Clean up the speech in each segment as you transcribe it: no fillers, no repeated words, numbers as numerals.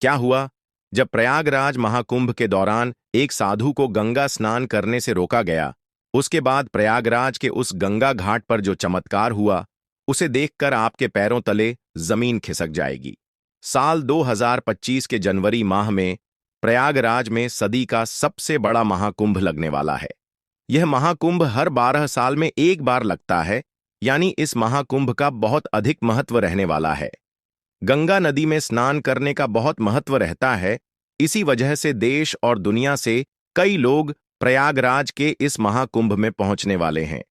क्या हुआ? जब प्रयागराज महाकुंभ के दौरान एक साधु को गंगा स्नान करने से रोका गया, उसके बाद प्रयागराज के उस गंगा घाट पर जो चमत्कार हुआ, उसे देखकर आपके पैरों तले जमीन खिसक जाएगी। साल 2025 के जनवरी माह में प्रयागराज में सदी का सबसे बड़ा महाकुंभ लगने वाला है। यह महाकुंभ हर 12 साल में एक बार लगता है, यानी इस महाकुंभ का बहुत अधिक महत्व रहने वाला है। गंगा नदी में स्नान करने का बहुत महत्व रहता है। इसी वजह से देश और दुनिया से कई लोग प्रयागराज के इस महाकुंभ में पहुंचने वाले हैं।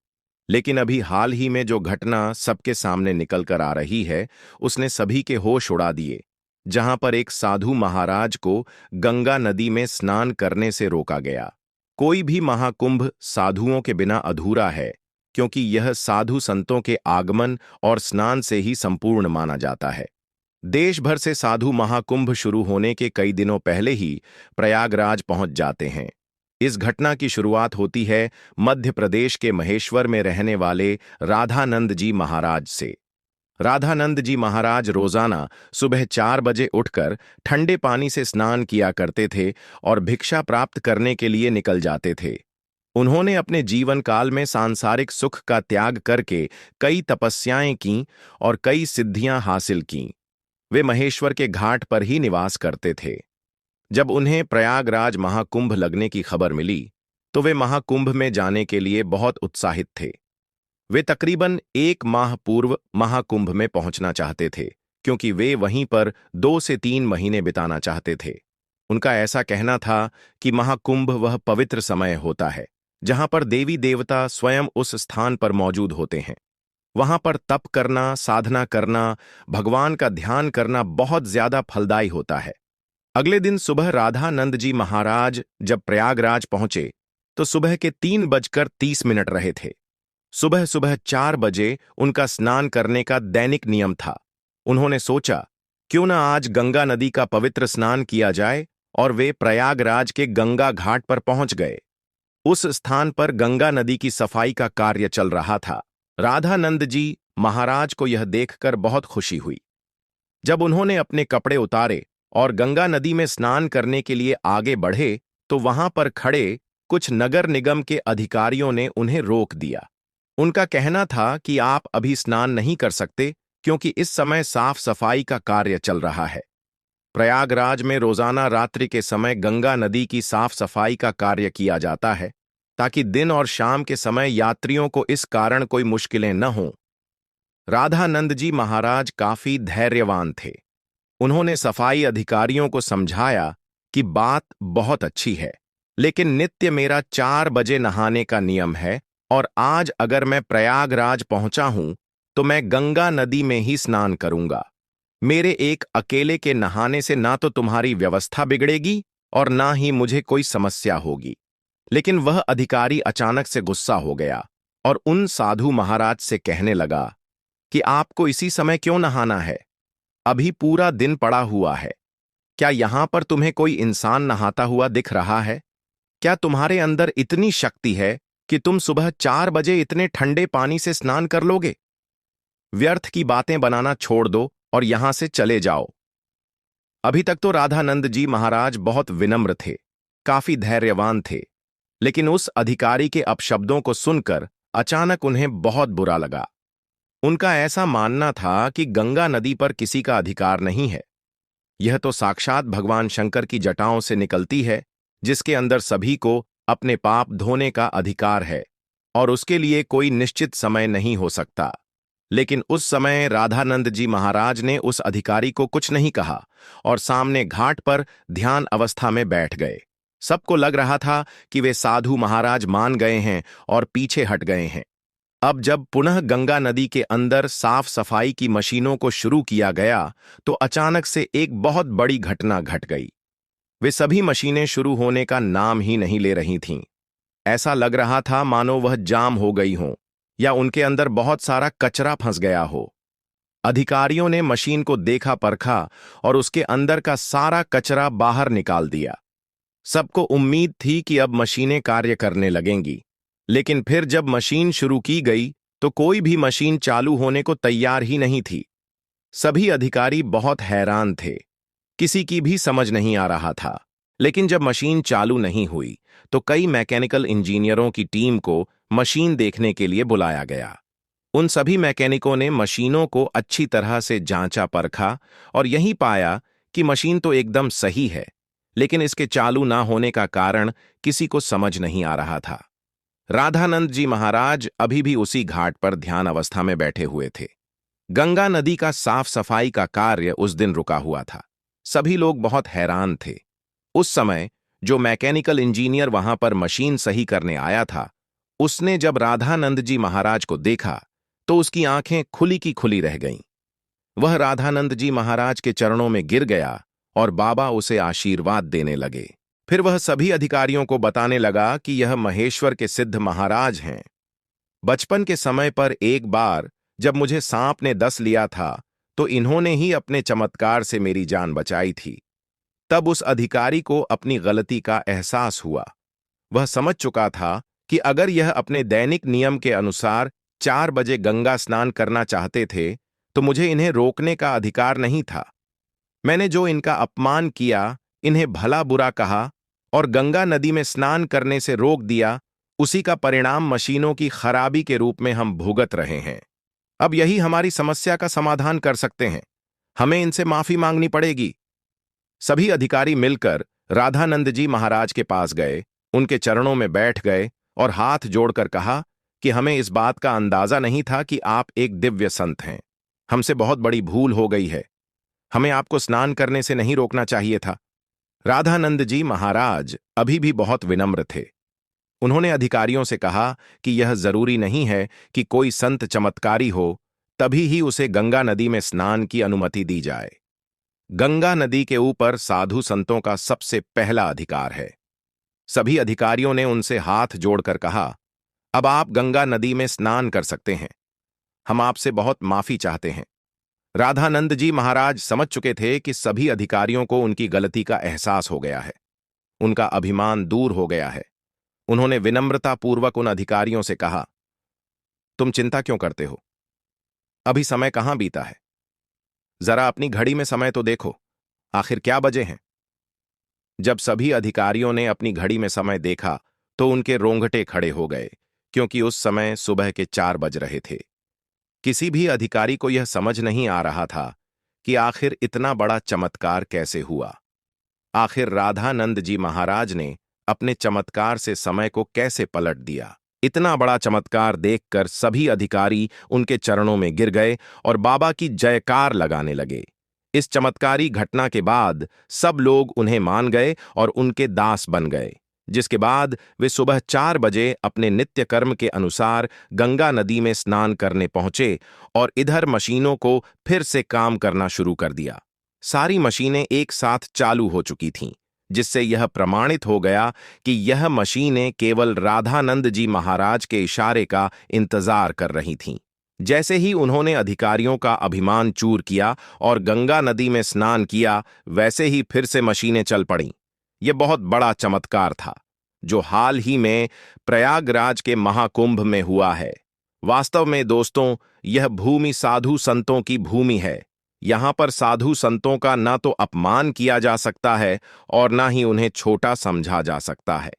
लेकिन अभी हाल ही में जो घटना सबके सामने निकल कर आ रही है, उसने सभी के होश उड़ा दिए। जहां पर एक साधु महाराज को गंगा नदी में स्नान करने से रोका गया। कोई भी महाकुंभ साधुओं के बिना अधूरा है, क्योंकि यह साधु संतों के आगमन और स्नान से ही संपूर्ण माना जाता है। देश भर से साधु महाकुंभ शुरू होने के कई दिनों पहले ही प्रयागराज पहुंच जाते हैं। इस घटना की शुरुआत होती है मध्य प्रदेश के महेश्वर में रहने वाले राधानंद जी महाराज से। राधानंद जी महाराज रोजाना सुबह 4 बजे उठकर ठंडे पानी से स्नान किया करते थे और भिक्षा प्राप्त करने के लिए निकल जाते थे। उन्होंने अपने जीवन काल में सांसारिक सुख का त्याग करके कई तपस्याएं की और कई सिद्धियां हासिल कीं। वे महेश्वर के घाट पर ही निवास करते थे। जब उन्हें प्रयागराज महाकुंभ लगने की खबर मिली, तो वे महाकुंभ में जाने के लिए बहुत उत्साहित थे। वे तकरीबन 1 माह पूर्व महाकुंभ में पहुंचना चाहते थे, क्योंकि वे वहीं पर 2 से 3 महीने बिताना चाहते थे। उनका ऐसा कहना था कि महाकुंभ वह पवित्र समय होता है जहां पर देवी देवता स्वयं उस स्थान पर मौजूद होते हैं। वहां पर तप करना, साधना करना, भगवान का ध्यान करना बहुत ज्यादा फलदायी होता है। अगले दिन सुबह राधानंद जी महाराज जब प्रयागराज पहुंचे, तो सुबह के 3:30 रहे थे। सुबह सुबह 4 बजे उनका स्नान करने का दैनिक नियम था। उन्होंने सोचा, क्यों न आज गंगा नदी का पवित्र स्नान किया जाए, और वे प्रयागराज के गंगा घाट पर पहुंच गए। उस स्थान पर गंगा नदी की सफाई का कार्य चल रहा था। राधानंद जी महाराज को यह देखकर बहुत खुशी हुई। जब उन्होंने अपने कपड़े उतारे और गंगा नदी में स्नान करने के लिए आगे बढ़े, तो वहां पर खड़े कुछ नगर निगम के अधिकारियों ने उन्हें रोक दिया। उनका कहना था कि आप अभी स्नान नहीं कर सकते, क्योंकि इस समय साफ सफाई का कार्य चल रहा है। प्रयागराज में रोजाना रात्रि के समय गंगा नदी की साफ सफाई का कार्य किया जाता है, ताकि दिन और शाम के समय यात्रियों को इस कारण कोई मुश्किलें न हों। राधानंद जी महाराज काफी धैर्यवान थे। उन्होंने सफाई अधिकारियों को समझाया कि बात बहुत अच्छी है, लेकिन नित्य मेरा 4 बजे नहाने का नियम है, और आज अगर मैं प्रयागराज पहुंचा हूं, तो मैं गंगा नदी में ही स्नान करूंगा। मेरे एक अकेले के नहाने से ना तो तुम्हारी व्यवस्था बिगड़ेगी और ना ही मुझे कोई समस्या होगी। लेकिन वह अधिकारी अचानक से गुस्सा हो गया और उन साधु महाराज से कहने लगा कि आपको इसी समय क्यों नहाना है? अभी पूरा दिन पड़ा हुआ है। क्या यहां पर तुम्हें कोई इंसान नहाता हुआ दिख रहा है? क्या तुम्हारे अंदर इतनी शक्ति है कि तुम सुबह 4 बजे इतने ठंडे पानी से स्नान कर लोगे? व्यर्थ की बातें बनाना छोड़ दो और यहां से चले जाओ। अभी तक तो राधानंद जी महाराज बहुत विनम्र थे, काफी धैर्यवान थे, लेकिन उस अधिकारी के अपशब्दों को सुनकर अचानक उन्हें बहुत बुरा लगा। उनका ऐसा मानना था कि गंगा नदी पर किसी का अधिकार नहीं है। यह तो साक्षात भगवान शंकर की जटाओं से निकलती है, जिसके अंदर सभी को अपने पाप धोने का अधिकार है, और उसके लिए कोई निश्चित समय नहीं हो सकता। लेकिन उस समय राधानंद जी महाराज ने उस अधिकारी को कुछ नहीं कहा और सामने घाट पर ध्यान अवस्था में बैठ गए। सबको लग रहा था कि वे साधु महाराज मान गए हैं और पीछे हट गए हैं। अब जब पुनः गंगा नदी के अंदर साफ सफाई की मशीनों को शुरू किया गया, तो अचानक से एक बहुत बड़ी घटना घट गई। वे सभी मशीनें शुरू होने का नाम ही नहीं ले रही थीं। ऐसा लग रहा था मानो वह जाम हो गई हों या उनके अंदर बहुत सारा कचरा फंस गया हो। अधिकारियों ने मशीन को देखा परखा और उसके अंदर का सारा कचरा बाहर निकाल दिया। सबको उम्मीद थी कि अब मशीनें कार्य करने लगेंगी, लेकिन फिर जब मशीन शुरू की गई तो कोई भी मशीन चालू होने को तैयार ही नहीं थी। सभी अधिकारी बहुत हैरान थे। किसी की भी समझ नहीं आ रहा था। लेकिन जब मशीन चालू नहीं हुई तो कई मैकेनिकल इंजीनियरों की टीम को मशीन देखने के लिए बुलाया गया। उन सभी मैकेनिकों ने मशीनों को अच्छी तरह से जांचा परखा और यही पाया कि मशीन तो एकदम सही है, लेकिन इसके चालू ना होने का कारण किसी को समझ नहीं आ रहा था। राधानंद जी महाराज अभी भी उसी घाट पर ध्यान अवस्था में बैठे हुए थे। गंगा नदी का साफ सफाई का कार्य उस दिन रुका हुआ था। सभी लोग बहुत हैरान थे। उस समय जो मैकेनिकल इंजीनियर वहां पर मशीन सही करने आया था, उसने जब राधानंद जी महाराज को देखा तो उसकी आंखें खुली की खुली रह गईं। वह राधानंद जी महाराज के चरणों में गिर गया और बाबा उसे आशीर्वाद देने लगे। फिर वह सभी अधिकारियों को बताने लगा कि यह महेश्वर के सिद्ध महाराज हैं। बचपन के समय पर एक बार जब मुझे सांप ने डस लिया था तो इन्होंने ही अपने चमत्कार से मेरी जान बचाई थी। तब उस अधिकारी को अपनी गलती का एहसास हुआ। वह समझ चुका था कि अगर यह अपने दैनिक नियम के अनुसार 4 बजे गंगा स्नान करना चाहते थे तो मुझे इन्हें रोकने का अधिकार नहीं था। मैंने जो इनका अपमान किया, इन्हें भला बुरा कहा और गंगा नदी में स्नान करने से रोक दिया, उसी का परिणाम मशीनों की खराबी के रूप में हम भुगत रहे हैं। अब यही हमारी समस्या का समाधान कर सकते हैं। हमें इनसे माफी मांगनी पड़ेगी। सभी अधिकारी मिलकर राधानंद जी महाराज के पास गए, उनके चरणों में बैठ गए और हाथ जोड़कर कहा कि हमें इस बात का अंदाजा नहीं था कि आप एक दिव्य संत हैं। हमसे बहुत बड़ी भूल हो गई है। हमें आपको स्नान करने से नहीं रोकना चाहिए था। राधानंद जी महाराज अभी भी बहुत विनम्र थे। उन्होंने अधिकारियों से कहा कि यह जरूरी नहीं है कि कोई संत चमत्कारी हो तभी ही उसे गंगा नदी में स्नान की अनुमति दी जाए। गंगा नदी के ऊपर साधु संतों का सबसे पहला अधिकार है। सभी अधिकारियों ने उनसे हाथ जोड़कर कहा, अब आप गंगा नदी में स्नान कर सकते हैं। हम आपसे बहुत माफी चाहते हैं। राधानंद जी महाराज समझ चुके थे कि सभी अधिकारियों को उनकी गलती का एहसास हो गया है। उनका अभिमान दूर हो गया है। उन्होंने विनम्रतापूर्वक उन अधिकारियों से कहा, तुम चिंता क्यों करते हो? अभी समय कहां बीता है? जरा अपनी घड़ी में समय तो देखो, आखिर क्या बजे हैं? जब सभी अधिकारियों ने अपनी घड़ी में समय देखा तो उनके रोंगटे खड़े हो गए, क्योंकि उस समय सुबह के 4 बज रहे थे। किसी भी अधिकारी को यह समझ नहीं आ रहा था कि आखिर इतना बड़ा चमत्कार कैसे हुआ। आखिर राधानंद जी महाराज ने अपने चमत्कार से समय को कैसे पलट दिया। इतना बड़ा चमत्कार देखकर सभी अधिकारी उनके चरणों में गिर गए और बाबा की जयकार लगाने लगे। इस चमत्कारी घटना के बाद सब लोग उन्हें मान गए और उनके दास बन गए, जिसके बाद वे सुबह 4 बजे अपने नित्य कर्म के अनुसार गंगा नदी में स्नान करने पहुंचे और इधर मशीनों को फिर से काम करना शुरू कर दिया। सारी मशीनें एक साथ चालू हो चुकी थीं, जिससे यह प्रमाणित हो गया कि यह मशीनें केवल राधानंद जी महाराज के इशारे का इंतजार कर रही थीं। जैसे ही उन्होंने अधिकारियों का अभिमान चूर किया और गंगा नदी में स्नान किया, वैसे ही फिर से मशीनें चल पड़ीं। यह बहुत बड़ा चमत्कार था, जो हाल ही में प्रयागराज के महाकुंभ में हुआ है। वास्तव में दोस्तों, यह भूमि साधु संतों की भूमि है। यहां पर साधु संतों का ना तो अपमान किया जा सकता है और ना ही उन्हें छोटा समझा जा सकता है।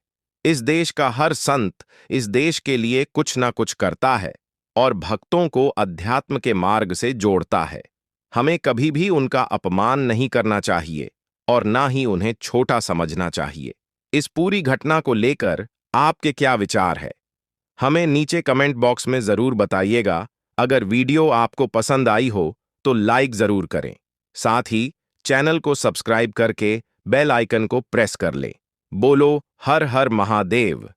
इस देश का हर संत इस देश के लिए कुछ ना कुछ करता है और भक्तों को अध्यात्म के मार्ग से जोड़ता है। हमें कभी भी उनका अपमान नहीं करना चाहिए और ना ही उन्हें छोटा समझना चाहिए। इस पूरी घटना को लेकर आपके क्या विचार है? हमें नीचे कमेंट बॉक्स में जरूर बताइएगा। अगर वीडियो आपको पसंद आई हो तो लाइक जरूर करें। साथ ही चैनल को सब्सक्राइब करके बेल आइकन को प्रेस कर लें। बोलो हर हर महादेव।